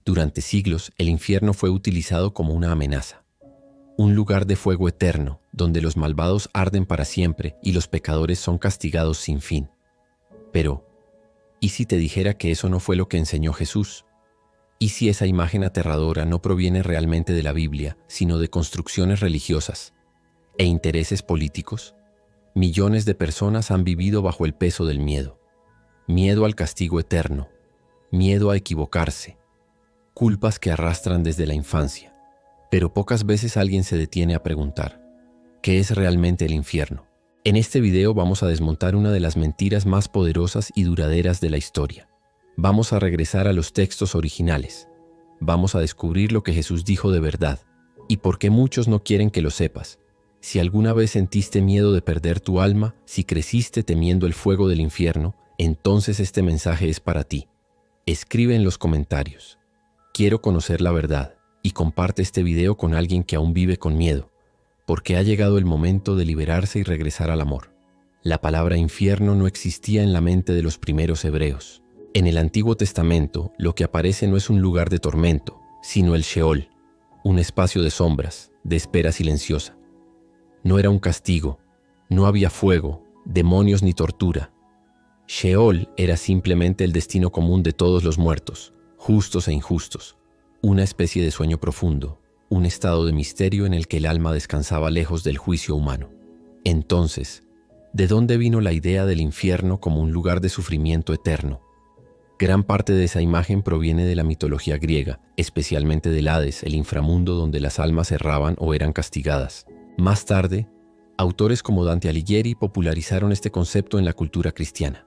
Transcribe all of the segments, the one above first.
Durante siglos, el infierno fue utilizado como una amenaza. Un lugar de fuego eterno, donde los malvados arden para siempre y los pecadores son castigados sin fin. Pero, ¿y si te dijera que eso no fue lo que enseñó Jesús? ¿Y si esa imagen aterradora no proviene realmente de la Biblia, sino de construcciones religiosas e intereses políticos? Millones de personas han vivido bajo el peso del miedo. Miedo al castigo eterno, miedo a equivocarse, culpas que arrastran desde la infancia. Pero pocas veces alguien se detiene a preguntar, ¿qué es realmente el infierno? En este video vamos a desmontar una de las mentiras más poderosas y duraderas de la historia. Vamos a regresar a los textos originales. Vamos a descubrir lo que Jesús dijo de verdad y por qué muchos no quieren que lo sepas. Si alguna vez sentiste miedo de perder tu alma, si creciste temiendo el fuego del infierno, entonces este mensaje es para ti. Escribe en los comentarios, quiero conocer la verdad, y comparte este video con alguien que aún vive con miedo, porque ha llegado el momento de liberarse y regresar al amor. La palabra infierno no existía en la mente de los primeros hebreos. En el Antiguo Testamento, lo que aparece no es un lugar de tormento, sino el Sheol, un espacio de sombras, de espera silenciosa. No era un castigo, no había fuego, demonios ni tortura. Sheol era simplemente el destino común de todos los muertos, justos e injustos, una especie de sueño profundo, un estado de misterio en el que el alma descansaba lejos del juicio humano. Entonces, ¿de dónde vino la idea del infierno como un lugar de sufrimiento eterno? Gran parte de esa imagen proviene de la mitología griega, especialmente del Hades, el inframundo donde las almas erraban o eran castigadas. Más tarde, autores como Dante Alighieri popularizaron este concepto en la cultura cristiana.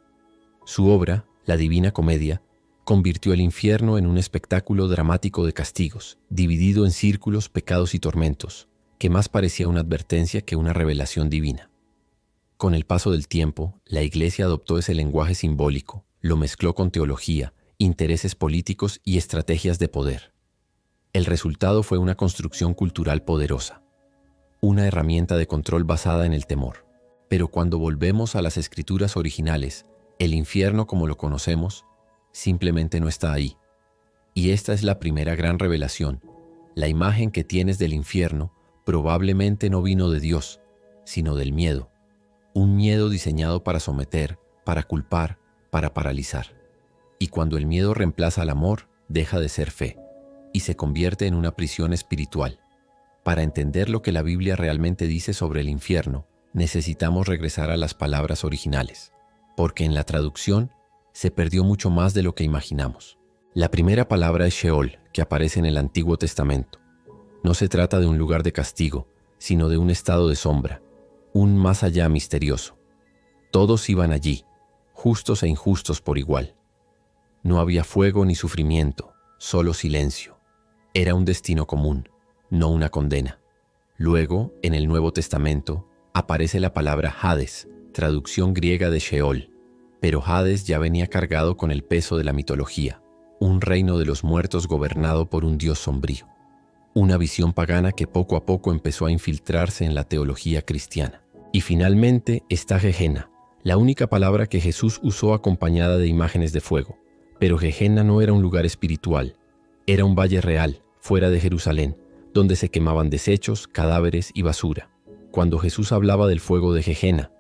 Su obra, La Divina Comedia, convirtió el infierno en un espectáculo dramático de castigos, dividido en círculos, pecados y tormentos, que más parecía una advertencia que una revelación divina. Con el paso del tiempo, la Iglesia adoptó ese lenguaje simbólico, lo mezcló con teología, intereses políticos y estrategias de poder. El resultado fue una construcción cultural poderosa, una herramienta de control basada en el temor. Pero cuando volvemos a las escrituras originales, el infierno como lo conocemos, simplemente no está ahí. Y esta es la primera gran revelación. La imagen que tienes del infierno probablemente no vino de Dios, sino del miedo. Un miedo diseñado para someter, para culpar, para paralizar. Y cuando el miedo reemplaza al amor, deja de ser fe y se convierte en una prisión espiritual. Para entender lo que la Biblia realmente dice sobre el infierno, necesitamos regresar a las palabras originales, porque en la traducción se perdió mucho más de lo que imaginamos. La primera palabra es Sheol, que aparece en el Antiguo Testamento. No se trata de un lugar de castigo, sino de un estado de sombra, un más allá misterioso. Todos iban allí, justos e injustos por igual. No había fuego ni sufrimiento, solo silencio. Era un destino común, no una condena. Luego, en el Nuevo Testamento, aparece la palabra Hades, traducción griega de Sheol. Pero Hades ya venía cargado con el peso de la mitología, un reino de los muertos gobernado por un dios sombrío. Una visión pagana que poco a poco empezó a infiltrarse en la teología cristiana. Y finalmente está Gehenna, la única palabra que Jesús usó acompañada de imágenes de fuego. Pero Gehenna no era un lugar espiritual, era un valle real, fuera de Jerusalén, donde se quemaban desechos, cadáveres y basura. Cuando Jesús hablaba del fuego de Gehenna,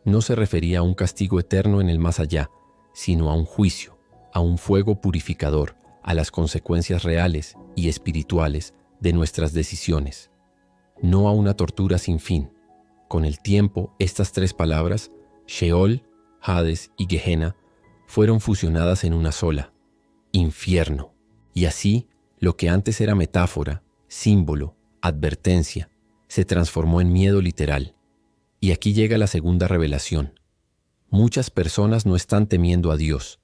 no se refería a un castigo eterno en el más allá, sino a un juicio, a un fuego purificador, a las consecuencias reales y espirituales de nuestras decisiones, no a una tortura sin fin. Con el tiempo, estas tres palabras, Sheol, Hades y Gehenna, fueron fusionadas en una sola, infierno. Y así, lo que antes era metáfora, símbolo, advertencia, se transformó en miedo literal. Y aquí llega la segunda revelación. Muchas personas no están temiendo a Dios,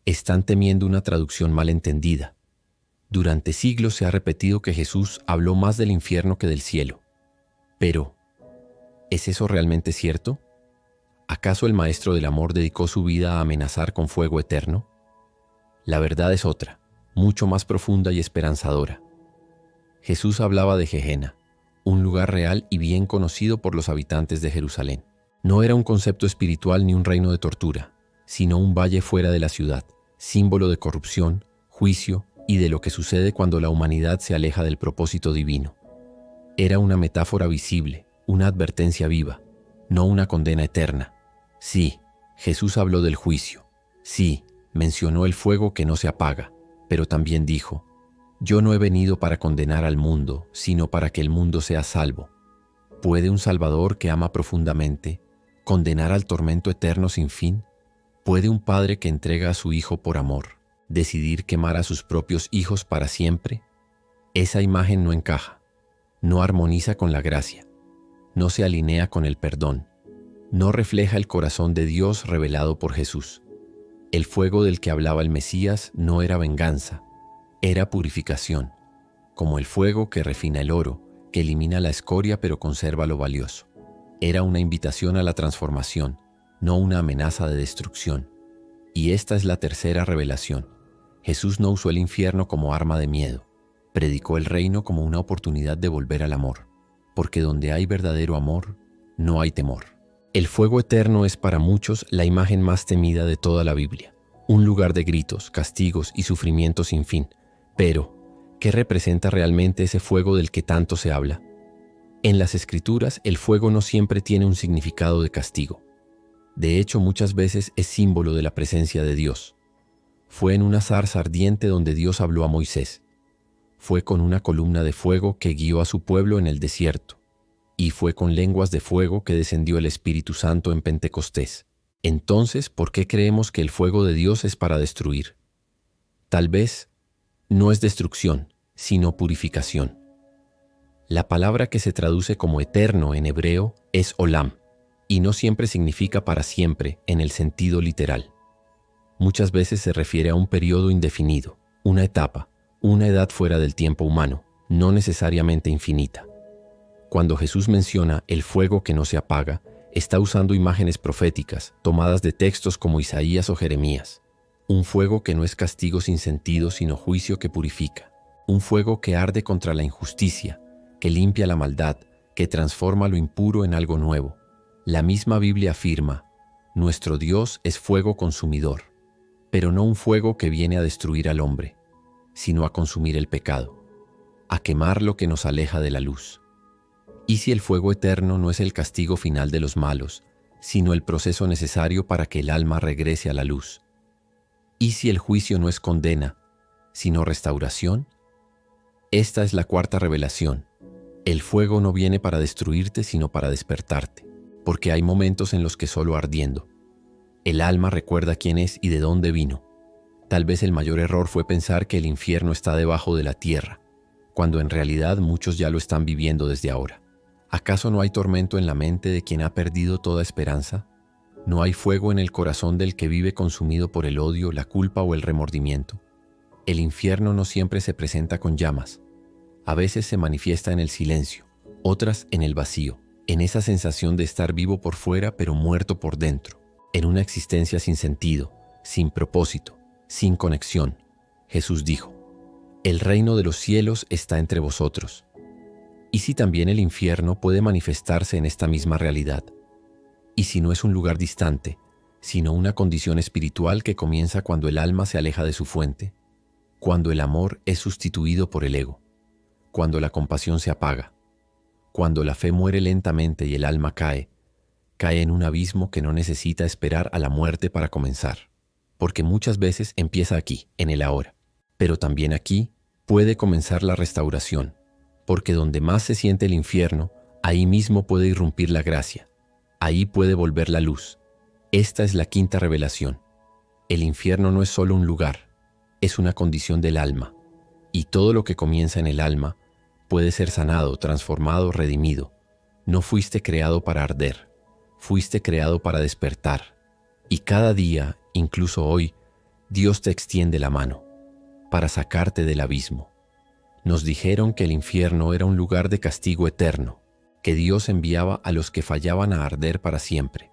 están temiendo una traducción mal entendida. Durante siglos se ha repetido que Jesús habló más del infierno que del cielo. Pero, ¿es eso realmente cierto? ¿Acaso el Maestro del Amor dedicó su vida a amenazar con fuego eterno? La verdad es otra, mucho más profunda y esperanzadora. Jesús hablaba de Gehenna, un lugar real y bien conocido por los habitantes de Jerusalén. No era un concepto espiritual ni un reino de tortura, sino un valle fuera de la ciudad, símbolo de corrupción, juicio y de lo que sucede cuando la humanidad se aleja del propósito divino. Era una metáfora visible, una advertencia viva, no una condena eterna. Sí, Jesús habló del juicio. Sí, mencionó el fuego que no se apaga, pero también dijo: yo no he venido para condenar al mundo, sino para que el mundo sea salvo. ¿Puede un Salvador que ama profundamente condenar al tormento eterno sin fin? ¿Puede un padre que entrega a su hijo por amor decidir quemar a sus propios hijos para siempre? Esa imagen no encaja, no armoniza con la gracia, no se alinea con el perdón, no refleja el corazón de Dios revelado por Jesús. El fuego del que hablaba el Mesías no era venganza, era purificación, como el fuego que refina el oro, que elimina la escoria pero conserva lo valioso. Era una invitación a la transformación, no una amenaza de destrucción. Y esta es la tercera revelación. Jesús no usó el infierno como arma de miedo, predicó el reino como una oportunidad de volver al amor, porque donde hay verdadero amor, no hay temor. El fuego eterno es para muchos la imagen más temida de toda la Biblia, un lugar de gritos, castigos y sufrimiento sin fin. Pero, ¿qué representa realmente ese fuego del que tanto se habla? En las Escrituras, el fuego no siempre tiene un significado de castigo. De hecho, muchas veces es símbolo de la presencia de Dios. Fue en una zarza ardiente donde Dios habló a Moisés. Fue con una columna de fuego que guió a su pueblo en el desierto. Y fue con lenguas de fuego que descendió el Espíritu Santo en Pentecostés. Entonces, ¿por qué creemos que el fuego de Dios es para destruir? Tal vez no es destrucción, sino purificación. La palabra que se traduce como eterno en hebreo es olam, y no siempre significa para siempre en el sentido literal. Muchas veces se refiere a un periodo indefinido, una etapa, una edad fuera del tiempo humano, no necesariamente infinita. Cuando Jesús menciona el fuego que no se apaga, está usando imágenes proféticas tomadas de textos como Isaías o Jeremías. Un fuego que no es castigo sin sentido, sino juicio que purifica. Un fuego que arde contra la injusticia, que limpia la maldad, que transforma lo impuro en algo nuevo. La misma Biblia afirma: nuestro Dios es fuego consumidor, pero no un fuego que viene a destruir al hombre, sino a consumir el pecado, a quemar lo que nos aleja de la luz. ¿Y si el fuego eterno no es el castigo final de los malos, sino el proceso necesario para que el alma regrese a la luz? ¿Y si el juicio no es condena, sino restauración? Esta es la cuarta revelación. El fuego no viene para destruirte, sino para despertarte, porque hay momentos en los que solo ardiendo el alma recuerda quién es y de dónde vino. Tal vez el mayor error fue pensar que el infierno está debajo de la tierra, cuando en realidad muchos ya lo están viviendo desde ahora. ¿Acaso no hay tormento en la mente de quien ha perdido toda esperanza? ¿No hay fuego en el corazón del que vive consumido por el odio, la culpa o el remordimiento? El infierno no siempre se presenta con llamas. A veces se manifiesta en el silencio, otras en el vacío, en esa sensación de estar vivo por fuera pero muerto por dentro, en una existencia sin sentido, sin propósito, sin conexión. Jesús dijo: el reino de los cielos está entre vosotros. ¿Y si también el infierno puede manifestarse en esta misma realidad? ¿Y si no es un lugar distante, sino una condición espiritual que comienza cuando el alma se aleja de su fuente, cuando el amor es sustituido por el ego, cuando la compasión se apaga, cuando la fe muere lentamente y el alma cae en un abismo que no necesita esperar a la muerte para comenzar? Porque muchas veces empieza aquí, en el ahora, pero también aquí puede comenzar la restauración, porque donde más se siente el infierno, ahí mismo puede irrumpir la gracia, ahí puede volver la luz. Esta es la quinta revelación. El infierno no es solo un lugar, es una condición del alma, y todo lo que comienza en el alma puede ser sanado, transformado, redimido. No fuiste creado para arder, fuiste creado para despertar, y cada día, incluso hoy, Dios te extiende la mano para sacarte del abismo. Nos dijeron que el infierno era un lugar de castigo eterno, que Dios enviaba a los que fallaban a arder para siempre.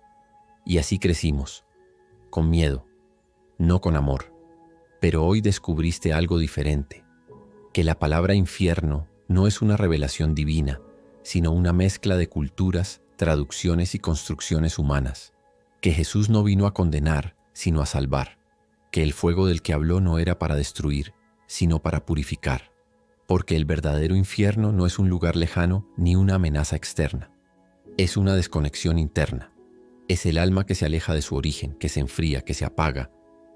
Y así crecimos, con miedo, no con amor. Pero hoy descubriste algo diferente, que la palabra infierno no es una revelación divina, sino una mezcla de culturas, traducciones y construcciones humanas, que Jesús no vino a condenar, sino a salvar, que el fuego del que habló no era para destruir, sino para purificar, porque el verdadero infierno no es un lugar lejano ni una amenaza externa. Es una desconexión interna. Es el alma que se aleja de su origen, que se enfría, que se apaga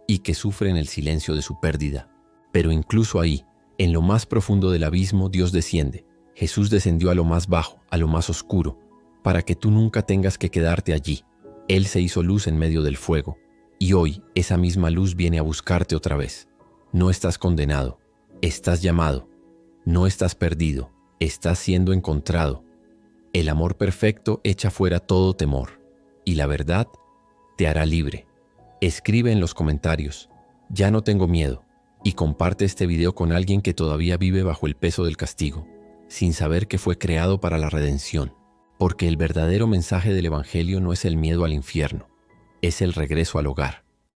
y que sufre en el silencio de su pérdida. Pero incluso ahí, en lo más profundo del abismo, Dios desciende. Jesús descendió a lo más bajo, a lo más oscuro, para que tú nunca tengas que quedarte allí. Él se hizo luz en medio del fuego, y hoy esa misma luz viene a buscarte otra vez. No estás condenado, estás llamado, no estás perdido, estás siendo encontrado. El amor perfecto echa fuera todo temor, y la verdad te hará libre. Escribe en los comentarios, ya no tengo miedo, y comparte este video con alguien que todavía vive bajo el peso del castigo, sin saber que fue creado para la redención. Porque el verdadero mensaje del Evangelio no es el miedo al infierno, es el regreso al hogar.